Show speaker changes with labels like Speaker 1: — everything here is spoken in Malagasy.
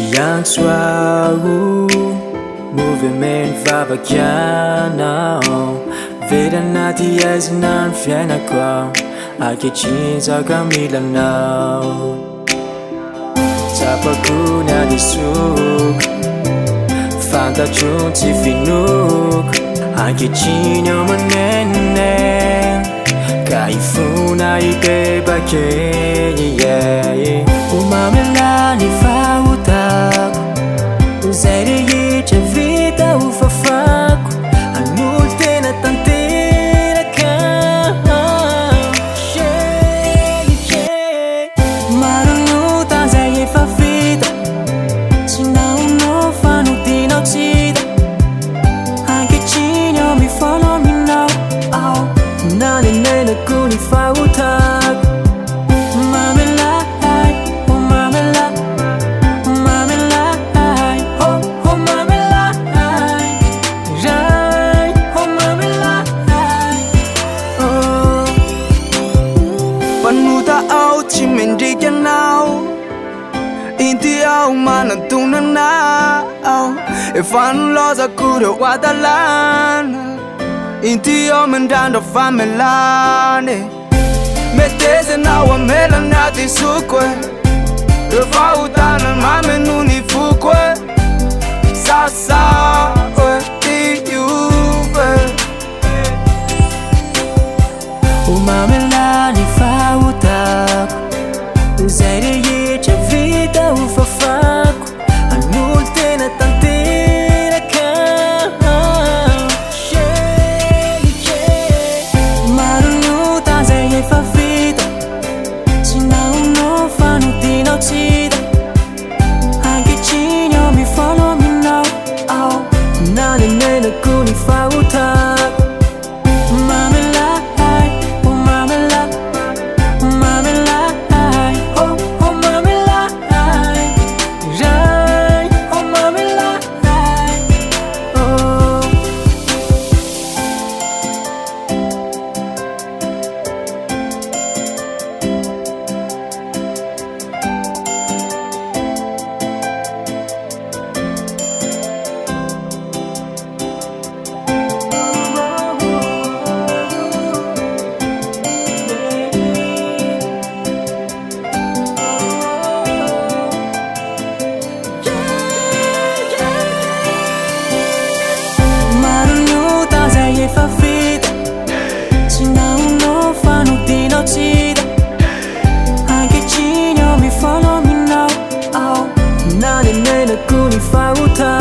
Speaker 1: yang suau movement vavakiana vedana ti aznan fiana kwa akichinza kamilana tapakuna disuk fanta chunti finuk akichinyo manene kaifuna ikebake umamela ni fautak zaire che vita ufafaku anulte na tantera ka marunuta zaire fa vita sinau no fanu dino cida anche cino mi follow me now nane nene kuni fautak
Speaker 2: Panuta au chimendi now Inti au mana tunana If I'm lost I could have wadalan Inti au mendando famelane Metese na wa mela nati sukwe Refa utana mame nuni fukwe Sasa ti yuve
Speaker 1: umamela ni fautak zaire che vita ufafaku anulte na tantera ka marunuta zaire fa vita sinau no fanu dino cida anche cino mi follow me now nane nene kuni fautak fa vita sinau no fanu dino cida anche cino mi follow me now nane nene kuni fautak